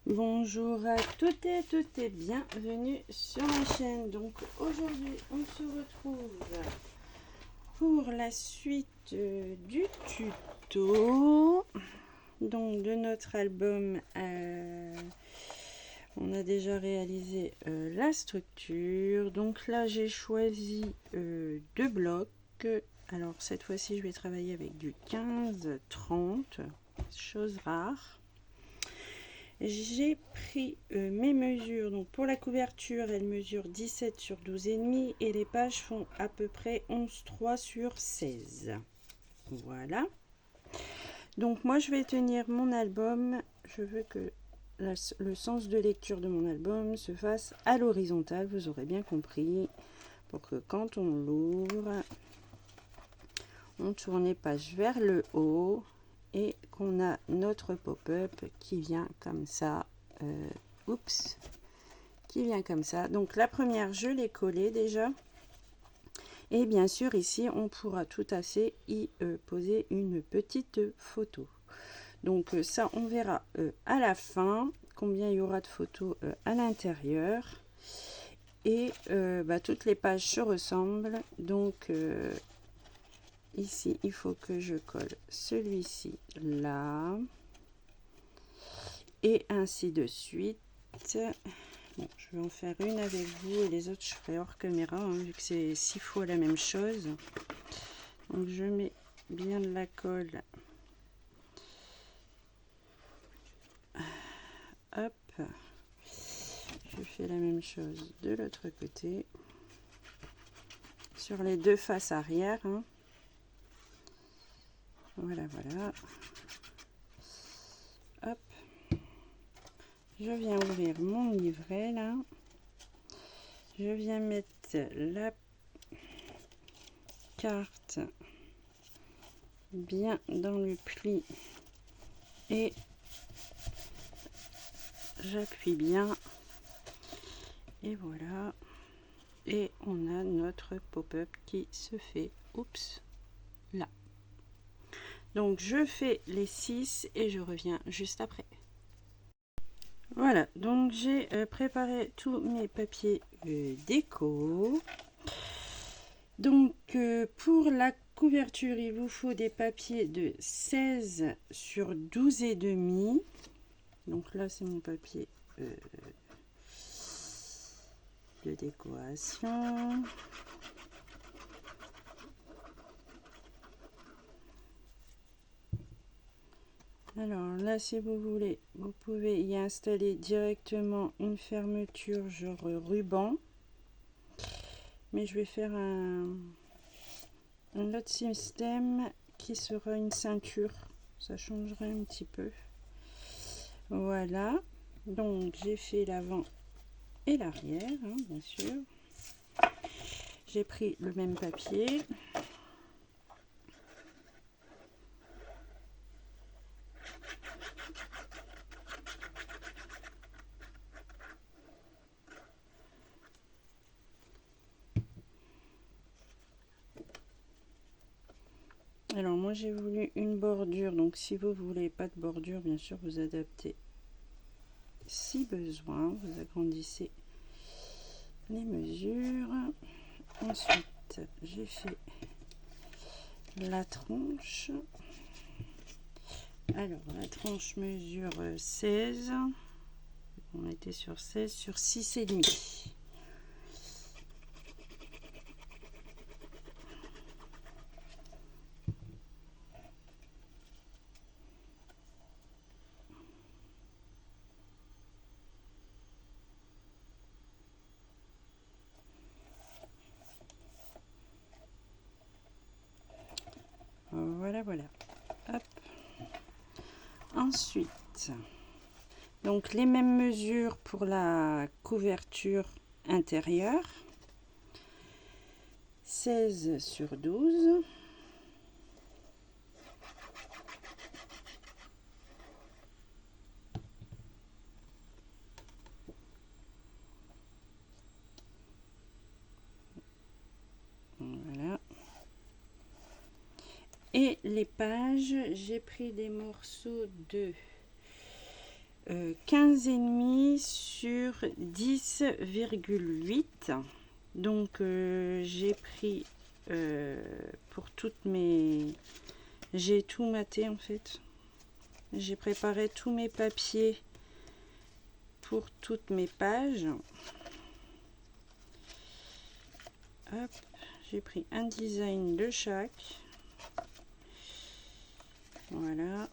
Bonjour à toutes et à toutes et bienvenue sur ma chaîne. Donc aujourd'hui on se retrouve pour la suite du tuto donc de notre album. On a déjà réalisé la structure. Donc là j'ai choisi deux blocs. Alors cette fois-ci je vais travailler avec du 15-30, chose rare. J'ai pris mes mesures. Donc pour la couverture, elle mesure 17 sur 12,5 et les pages font à peu près 11,3 sur 16. Voilà. Donc moi je vais tenir mon album. Je veux que le sens de lecture de mon album se fasse à l'horizontale, vous aurez bien compris, pour que quand on l'ouvre, on tourne les pages vers le haut et qu'on a notre pop-up qui vient comme ça. Qui vient comme ça. Donc la première, je l'ai collée déjà. Et bien sûr, ici, on pourra tout à fait y poser une petite photo. Donc ça, on verra à la fin combien il y aura de photos à l'intérieur. Et toutes les pages se ressemblent. Donc ici, il faut que je colle celui-ci là. Et ainsi de suite. Bon, je vais en faire une avec vous et les autres je ferai hors caméra, hein, vu que c'est 6 fois la même chose. Donc je mets bien de la colle. Hop. Je fais la même chose de l'autre côté. Sur les deux faces arrière. Hein. Voilà, voilà. Hop. Je viens ouvrir mon livret là. Je viens mettre la carte bien dans le pli et j'appuie bien et voilà, et on a notre pop-up qui se fait, oups, là. Donc je fais les 6 et je reviens juste après. Voilà, donc j'ai préparé tous mes papiers déco. Donc pour la couverture, il vous faut des papiers de 16 sur 12,5. Donc là, c'est mon papier de décoration. Alors là, si vous voulez, vous pouvez y installer directement une fermeture genre ruban. Mais je vais faire un autre système qui sera une ceinture. Ça changerait un petit peu. Voilà. Donc j'ai fait l'avant et l'arrière, hein, bien sûr. J'ai pris le même papier. Alors moi j'ai voulu une bordure, donc si vous voulez pas de bordure, bien sûr vous adaptez si besoin, vous agrandissez les mesures. Ensuite j'ai fait la tranche. Alors la tranche mesure 16, on était sur 16 sur 6,5. Voilà, voilà. Hop. Ensuite, donc les mêmes mesures pour la couverture intérieure. 16 sur 12. Voilà. Et les pages, j'ai pris des morceaux de 15,5 sur 10,8. Donc j'ai pris pour toutes mes... J'ai tout maté en fait. J'ai préparé tous mes papiers pour toutes mes pages. Hop, j'ai pris un design de chaque. Voilà.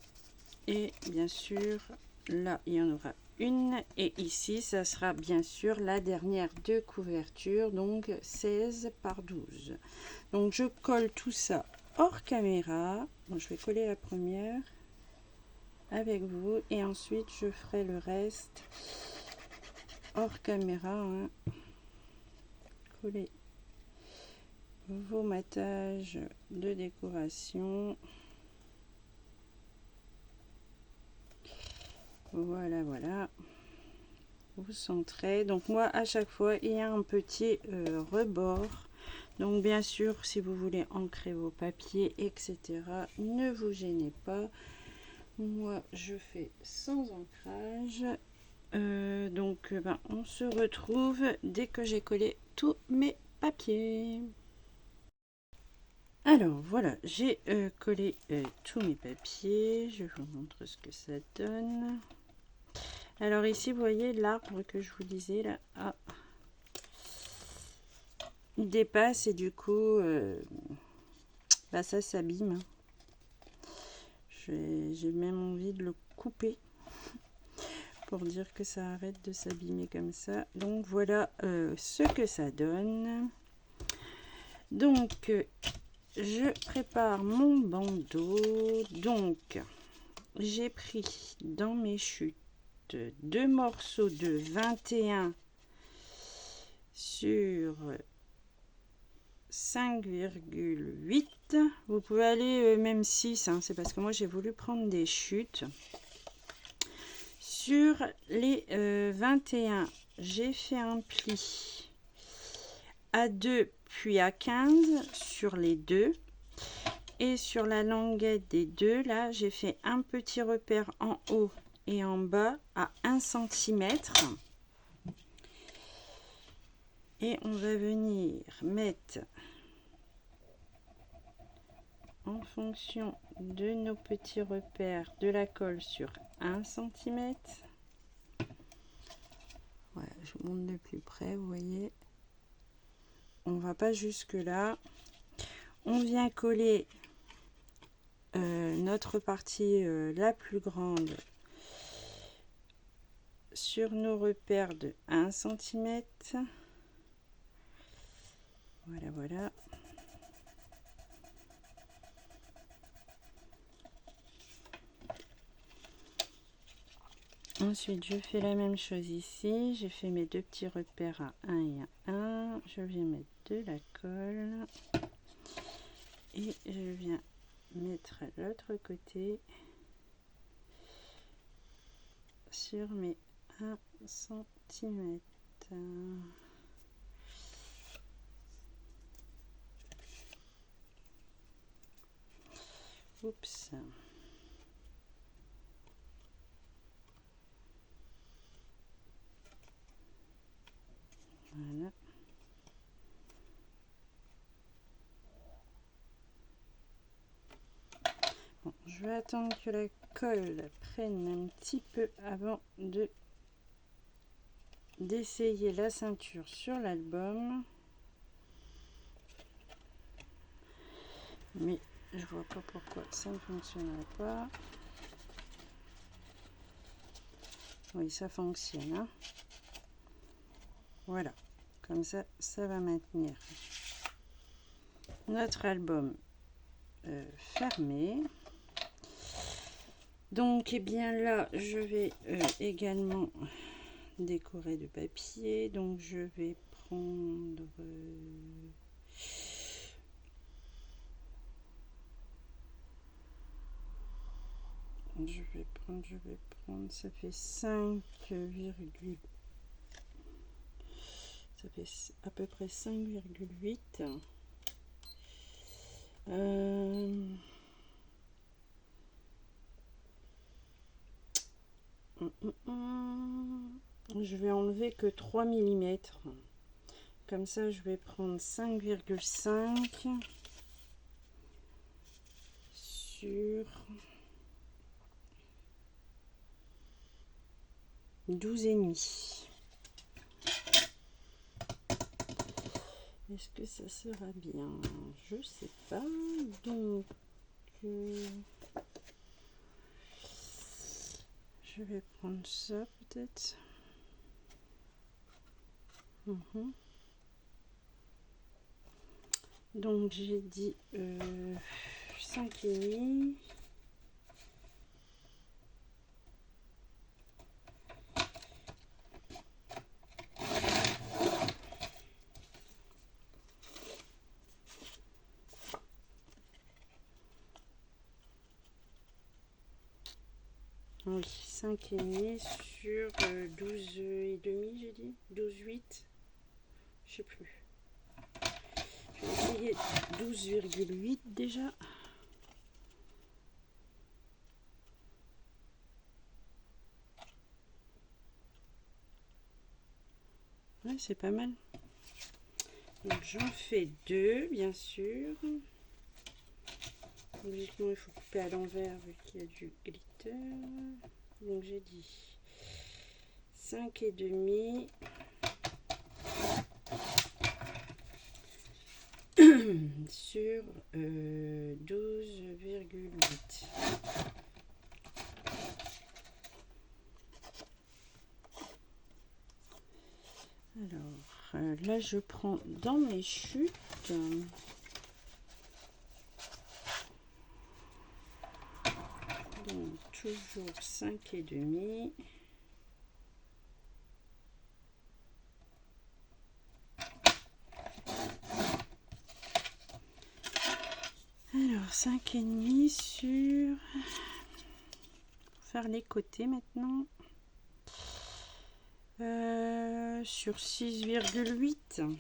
Et bien sûr, là, il y en aura une. Et ici, ça sera bien sûr la dernière de couverture. Donc, 16 par 12. Donc, je colle tout ça hors caméra. Bon, je vais coller la première avec vous. Et ensuite, je ferai le reste hors caméra. Hein. Coller vos matages de décoration. Voilà, voilà. Vous centrez. Donc moi, à chaque fois, il y a un petit rebord. Donc bien sûr, si vous voulez ancrer vos papiers, etc., ne vous gênez pas. Moi, je fais sans ancrage. Ben, on se retrouve dès que j'ai collé tous mes papiers. Alors voilà, j'ai collé tous mes papiers. Je vous montre ce que ça donne. Alors ici, vous voyez l'arbre que je vous disais là. Ah. Il dépasse et du coup, bah ça s'abîme. J'ai même envie de le couper pour dire que ça arrête de s'abîmer comme ça. Donc voilà ce que ça donne. Donc je prépare mon bandeau. Donc j'ai pris dans mes chutes 2 morceaux de 21 sur 5,8. Vous pouvez aller même 6, hein, c'est parce que moi j'ai voulu prendre des chutes. Sur les 21, j'ai fait un pli à 2 puis à 15 sur les deux. Et sur la languette des deux, là, j'ai fait un petit repère en haut et en bas à 1 cm. Et on va venir mettre en fonction de nos petits repères de la colle sur 1 cm. Voilà, je vous montre de plus près, vous voyez. On va pas jusque là. On vient coller notre partie la plus grande sur nos repères de 1 cm. Voilà, voilà. Ensuite, je fais la même chose ici. J'ai fait mes deux petits repères à 1 et à 1. Je viens mettre de la colle. Et je viens mettre l'autre côté sur mes 1 cm. Oups. Voilà. Bon, je vais attendre que la colle prenne un petit peu avant de d'essayer la ceinture sur l'album. Mais je vois pas pourquoi ça ne fonctionnerait pas. Oui, ça fonctionne. Hein. Voilà, comme ça, ça va maintenir notre album fermé. Donc, eh bien là, je vais également décorer de papier. Donc, je vais prendre... je vais prendre, ça fait 5, ça fait à peu près 5,8. Je vais enlever que 3 mm. Comme ça, je vais prendre 5,5 sur 12,5. Est-ce que ça sera bien? Je sais pas. Donc, je vais prendre ça peut-être. Donc j'ai dit 5,5. Oui, 5,5 sur 12,5, j'ai dit 12,8. Je sais plus. Je vais essayer 12,8 déjà. Ouais, c'est pas mal. Donc j'en fais 2, bien sûr. Logiquement, il faut couper à l'envers vu qu'il y a du glitter. Donc j'ai dit 5,5 sur 12,8. Alors là, je prends dans mes chutes. Donc toujours 5,5. Alors 5,5 sur... Faire les côtés maintenant. Sur 6,8.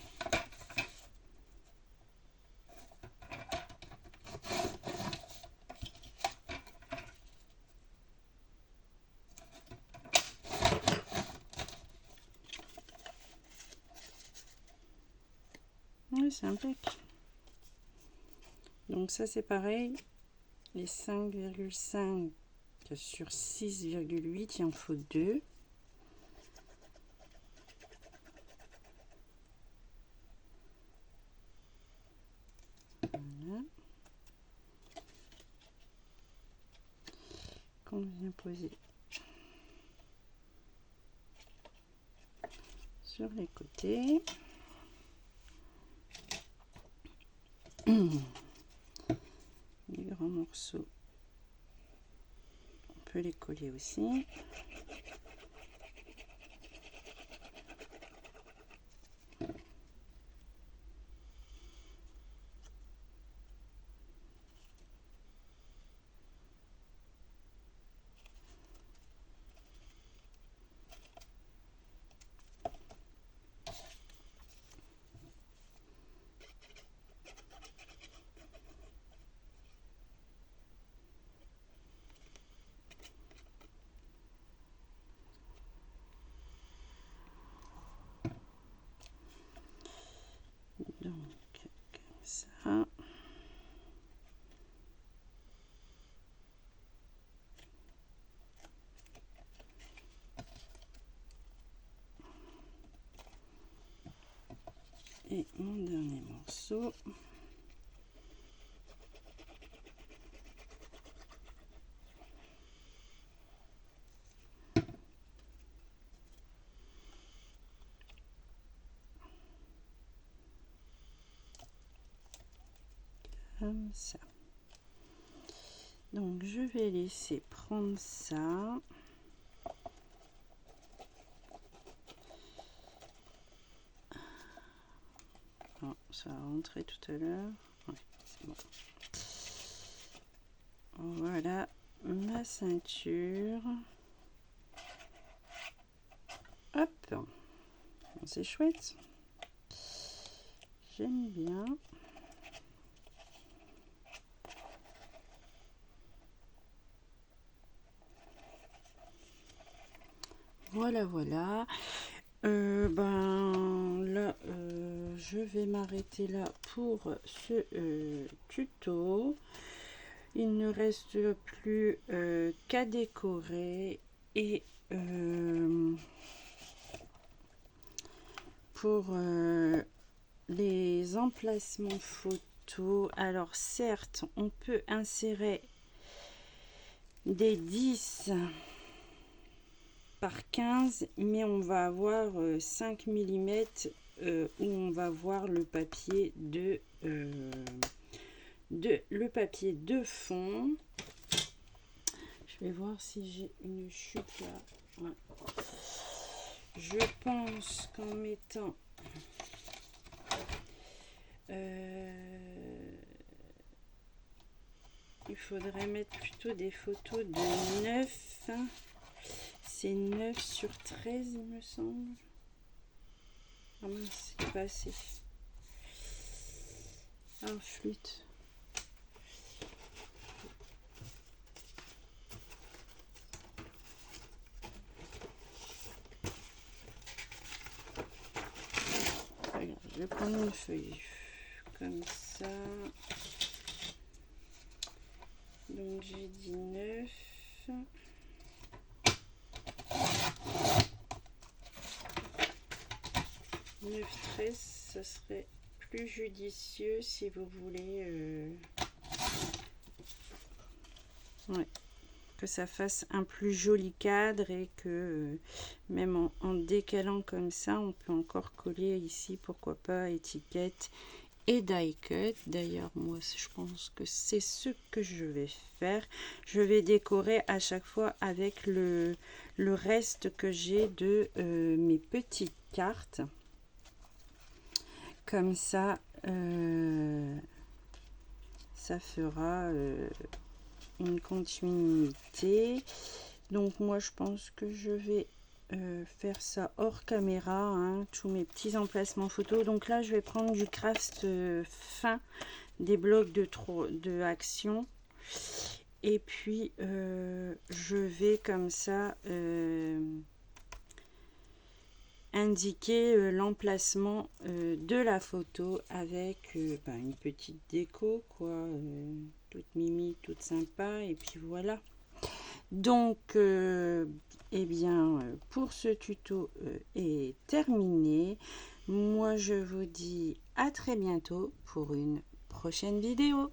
Oui, c'est impec. Donc ça c'est pareil. Les 5,5 sur 6,8, il en faut 2. Voilà. Qu'on vient poser sur les côtés. Les grands morceaux, on peut les coller aussi. Donc comme ça. Et mon dernier morceau. Comme ça. Donc je vais laisser prendre ça. Oh, ça a rentré tout à l'heure. Ouais, c'est bon. Voilà ma ceinture. Hop, c'est chouette. J'aime bien. Voilà, voilà. Ben là, je vais m'arrêter là pour ce tuto. Il ne reste plus qu'à décorer et pour les emplacements photos, alors certes on peut insérer des 10 par 15, mais on va avoir 5 mm où on va voir le papier le papier de fond. Je vais voir si j'ai une chute là. Ouais. Je pense qu'en mettant il faudrait mettre plutôt des photos de 9. C'est 9 sur 13 il me semble. Ah mince, c'est pas assez. Ah, flûte. Regarde, je vais prendre une feuille comme ça. Donc j'ai dit 9. 9-13, ça serait plus judicieux si vous voulez ouais, que ça fasse un plus joli cadre et que même en décalant comme ça, on peut encore coller ici, pourquoi pas, étiquette et die cut. D'ailleurs, moi, je pense que c'est ce que je vais faire. Je vais décorer à chaque fois avec le reste que j'ai de mes petites cartes. Comme ça, ça fera une continuité. Donc moi, je pense que je vais faire ça hors caméra, hein, tous mes petits emplacements photos. Donc là, je vais prendre du craft fin, des blocs de action. Et puis, je vais comme ça indiquer l'emplacement de la photo avec une petite déco, quoi, toute mimi, toute sympa, et puis voilà. Donc, eh bien, pour ce tuto est terminé. Moi, je vous dis à très bientôt pour une prochaine vidéo.